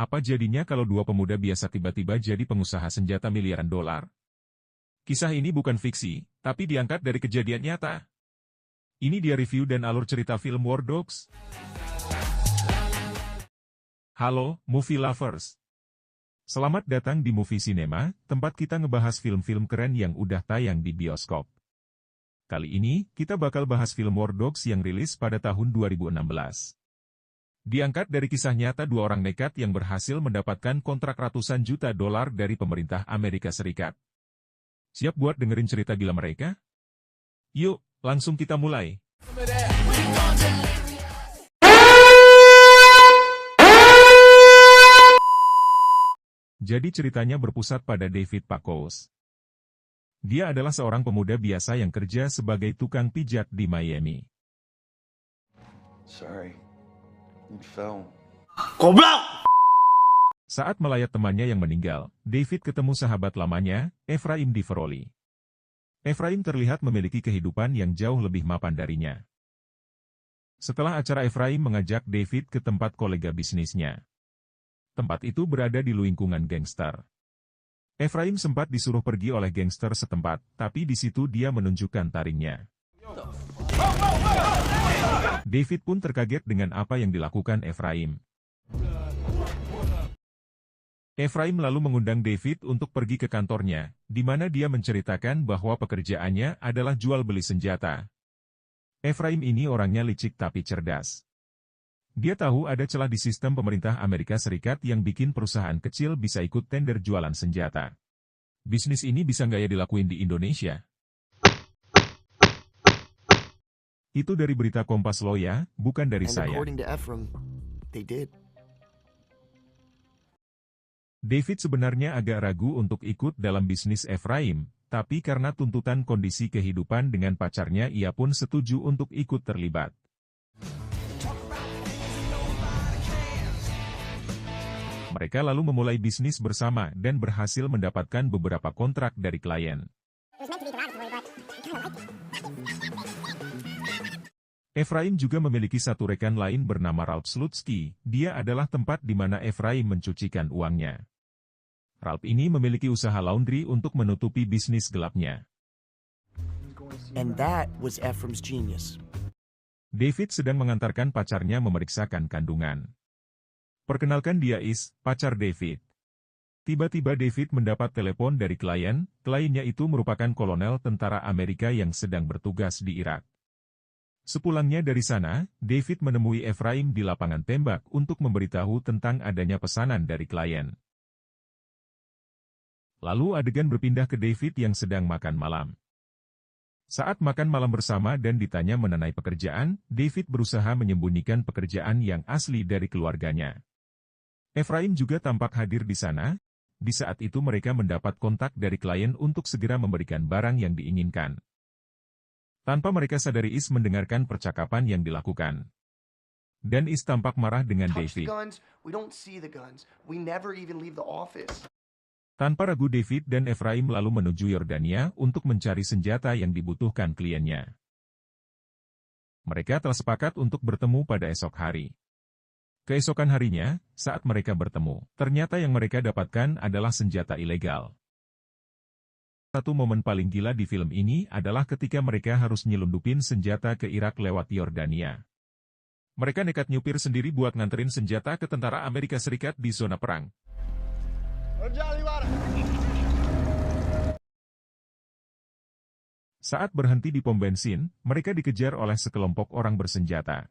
Apa jadinya kalau dua pemuda biasa tiba-tiba jadi pengusaha senjata miliaran dolar? Kisah ini bukan fiksi, tapi diangkat dari kejadian nyata. Ini dia review dan alur cerita film War Dogs. Halo, movie lovers. Selamat datang di Movie Cinema, tempat kita ngebahas film-film keren yang udah tayang di bioskop. Kali ini, kita bakal bahas film War Dogs yang rilis pada tahun 2016. Diangkat dari kisah nyata dua orang nekat yang berhasil mendapatkan kontrak ratusan juta dolar dari pemerintah Amerika Serikat. Siap buat dengerin cerita gila mereka? Yuk, langsung kita mulai. Jadi ceritanya berpusat pada David Pacous. Dia adalah seorang pemuda biasa yang kerja sebagai tukang pijat di Miami. Sorry. You fell. Goblok! Saat melayat temannya yang meninggal, David ketemu sahabat lamanya, Ephraim Diveroli. Ephraim terlihat memiliki kehidupan yang jauh lebih mapan darinya. Setelah acara, Ephraim mengajak David ke tempat kolega bisnisnya. Tempat itu berada di lingkungan gangster. Ephraim sempat disuruh pergi oleh gangster setempat, tapi di situ dia menunjukkan taringnya. David pun terkaget dengan apa yang dilakukan Ephraim. Ephraim lalu mengundang David untuk pergi ke kantornya, di mana dia menceritakan bahwa pekerjaannya adalah jual beli senjata. Ephraim ini orangnya licik tapi cerdas. Dia tahu ada celah di sistem pemerintah Amerika Serikat yang bikin perusahaan kecil bisa ikut tender jualan senjata. Bisnis ini bisa nggak ya dilakuin di Indonesia? Itu dari berita Kompas Lo ya, bukan dari saya. David sebenarnya agak ragu untuk ikut dalam bisnis Ephraim, tapi karena tuntutan kondisi kehidupan dengan pacarnya ia pun setuju untuk ikut terlibat. Mereka lalu memulai bisnis bersama dan berhasil mendapatkan beberapa kontrak dari klien. Ephraim juga memiliki satu rekan lain bernama Ralph Slutsky. Dia adalah tempat di mana Ephraim mencucikan uangnya. Ralph ini memiliki usaha laundry untuk menutupi bisnis gelapnya. And that was Ephraim's genius. David sedang mengantarkan pacarnya memeriksakan kandungan. Perkenalkan, dia Is, pacar David. Tiba-tiba David mendapat telepon dari klien. Kliennya itu merupakan kolonel tentara Amerika yang sedang bertugas di Irak. Sepulangnya dari sana, David menemui Ephraim di lapangan tembak untuk memberitahu tentang adanya pesanan dari klien. Lalu adegan berpindah ke David yang sedang makan malam. Saat makan malam bersama dan ditanya mengenai pekerjaan, David berusaha menyembunyikan pekerjaan yang asli dari keluarganya. Ephraim juga tampak hadir di sana. Di saat itu mereka mendapat kontak dari klien untuk segera memberikan barang yang diinginkan. Tanpa mereka sadari, Is mendengarkan percakapan yang dilakukan. Dan Is tampak marah dengan David. Tanpa ragu, David dan Ephraim lalu menuju Yordania untuk mencari senjata yang dibutuhkan kliennya. Mereka telah sepakat untuk bertemu pada esok hari. Keesokan harinya, saat mereka bertemu, ternyata yang mereka dapatkan adalah senjata ilegal. Satu momen paling gila di film ini adalah ketika mereka harus nyelundupin senjata ke Irak lewat Yordania. Mereka nekat nyupir sendiri buat nganterin senjata ke tentara Amerika Serikat di zona perang. Saat berhenti di pom bensin, mereka dikejar oleh sekelompok orang bersenjata.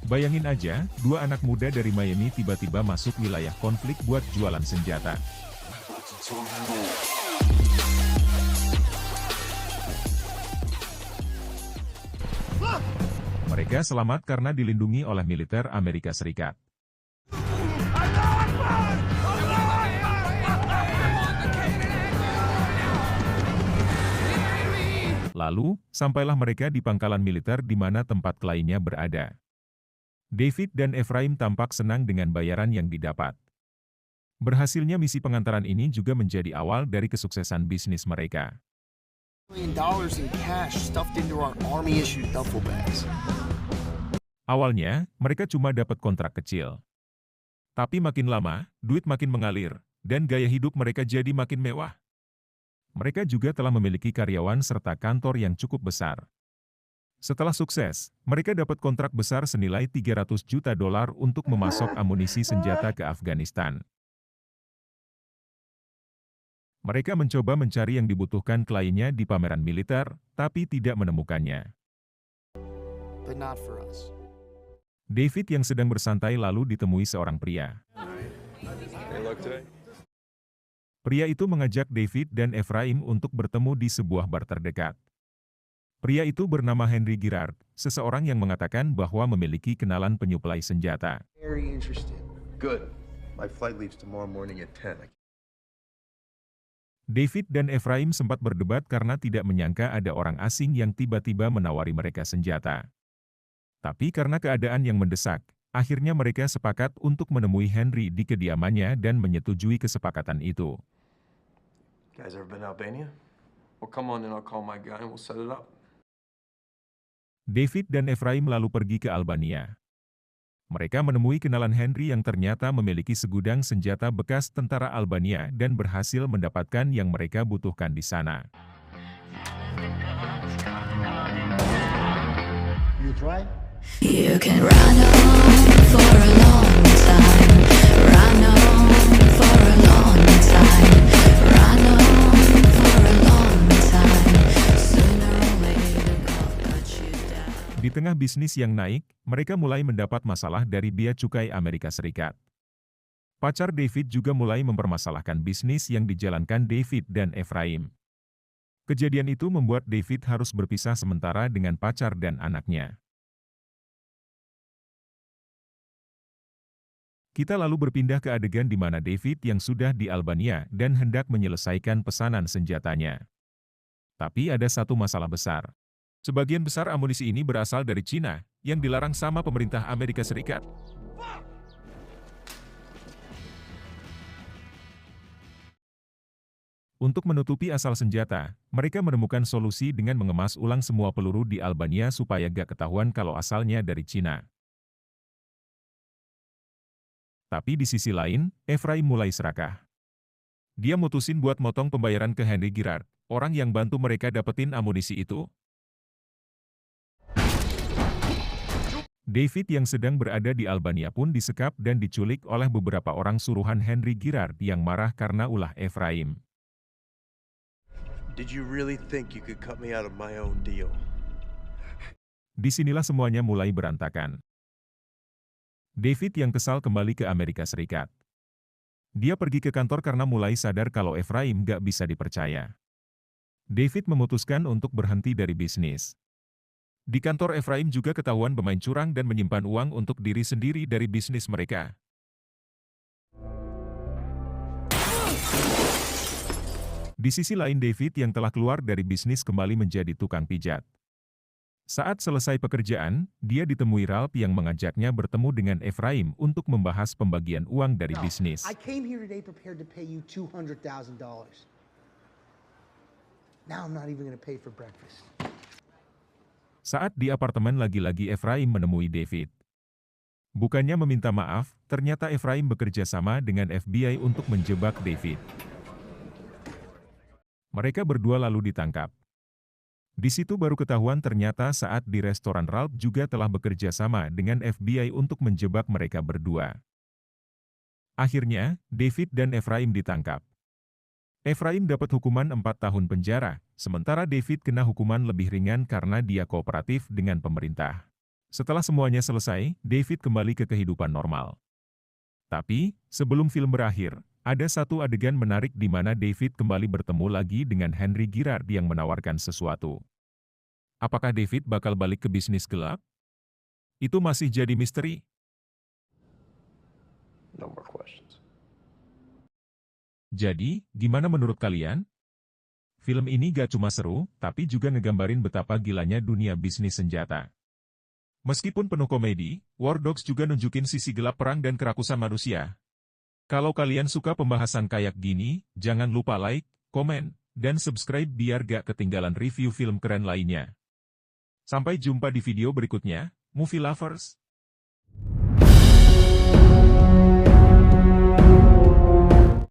Bayangin aja, dua anak muda dari Miami tiba-tiba masuk wilayah konflik buat jualan senjata. Mereka selamat karena dilindungi oleh militer Amerika Serikat. Lalu, sampailah mereka di pangkalan militer di mana tempat kliennya berada. David dan Ephraim tampak senang dengan bayaran yang didapat. Berhasilnya misi pengantaran ini juga menjadi awal dari kesuksesan bisnis mereka. $1 million in cash stuffed into our army-issued duffel bags. Awalnya, mereka cuma dapat kontrak kecil. Tapi makin lama, duit makin mengalir, dan gaya hidup mereka jadi makin mewah. Mereka juga telah memiliki karyawan serta kantor yang cukup besar. Setelah sukses, mereka dapat kontrak besar senilai $300 juta untuk memasok amunisi senjata ke Afghanistan. Mereka mencoba mencari yang dibutuhkan kliennya di pameran militer, tapi tidak menemukannya. But not for us. David yang sedang bersantai lalu ditemui seorang pria. Pria itu mengajak David dan Ephraim untuk bertemu di sebuah bar terdekat. Pria itu bernama Henry Girard, seseorang yang mengatakan bahwa memiliki kenalan penyuplai senjata. Very interested. Good. My flight leaves tomorrow morning at 10. David dan Ephraim sempat berdebat karena tidak menyangka ada orang asing yang tiba-tiba menawari mereka senjata. Tapi karena keadaan yang mendesak, akhirnya mereka sepakat untuk menemui Henry di kediamannya dan menyetujui kesepakatan itu. Guys ever been to Albania? Well, come on and I'll call my guy and we'll set it up. David dan Ephraim lalu pergi ke Albania. Mereka menemui kenalan Henry yang ternyata memiliki segudang senjata bekas tentara Albania dan berhasil mendapatkan yang mereka butuhkan di sana. You try? You can run on for a long time, run on for a long time, run on for a long time. Sooner or later God cut you down. Di tengah bisnis yang naik, mereka mulai mendapat masalah dari bea cukai Amerika Serikat. Pacar David juga mulai mempermasalahkan bisnis yang dijalankan David dan Ephraim. Kejadian itu membuat David harus berpisah sementara dengan pacar dan anaknya. Kita lalu berpindah ke adegan di mana David yang sudah di Albania dan hendak menyelesaikan pesanan senjatanya. Tapi ada satu masalah besar. Sebagian besar amunisi ini berasal dari Cina, yang dilarang sama pemerintah Amerika Serikat. Untuk menutupi asal senjata, mereka menemukan solusi dengan mengemas ulang semua peluru di Albania supaya gak ketahuan kalau asalnya dari Cina. Tapi di sisi lain, Ephraim mulai serakah. Dia mutusin buat motong pembayaran ke Henry Girard, orang yang bantu mereka dapetin amunisi itu. David yang sedang berada di Albania pun disekap dan diculik oleh beberapa orang suruhan Henry Girard yang marah karena ulah Ephraim. Did you really think you could cut me out of my own deal? Disinilah semuanya mulai berantakan. David yang kesal kembali ke Amerika Serikat. Dia pergi ke kantor karena mulai sadar kalau Ephraim gak bisa dipercaya. David memutuskan untuk berhenti dari bisnis. Di kantor Ephraim juga ketahuan bermain curang dan menyimpan uang untuk diri sendiri dari bisnis mereka. Di sisi lain David yang telah keluar dari bisnis kembali menjadi tukang pijat. Saat selesai pekerjaan, dia ditemui Ralph yang mengajaknya bertemu dengan Ephraim untuk membahas pembagian uang dari bisnis. I came here today prepared to pay you $200,000. Now I'm not even going to pay for breakfast. Saat di apartemen lagi-lagi Ephraim menemui David. Bukannya meminta maaf, ternyata Ephraim bekerja sama dengan FBI untuk menjebak David. Mereka berdua lalu ditangkap. Di situ baru ketahuan ternyata saat di restoran Ralph juga telah bekerja sama dengan FBI untuk menjebak mereka berdua. Akhirnya, David dan Ephraim ditangkap. Ephraim dapat hukuman 4 tahun penjara, sementara David kena hukuman lebih ringan karena dia kooperatif dengan pemerintah. Setelah semuanya selesai, David kembali ke kehidupan normal. Tapi, sebelum film berakhir, ada satu adegan menarik di mana David kembali bertemu lagi dengan Henry Girard yang menawarkan sesuatu. Apakah David bakal balik ke bisnis gelap? Itu masih jadi misteri. No more questions. Jadi, gimana menurut kalian? Film ini gak cuma seru, tapi juga ngegambarin betapa gilanya dunia bisnis senjata. Meskipun penuh komedi, War Dogs juga nunjukin sisi gelap perang dan kerakusan manusia. Kalau kalian suka pembahasan kayak gini, jangan lupa like, komen, dan subscribe biar gak ketinggalan review film keren lainnya. Sampai jumpa di video berikutnya, Movie Lovers!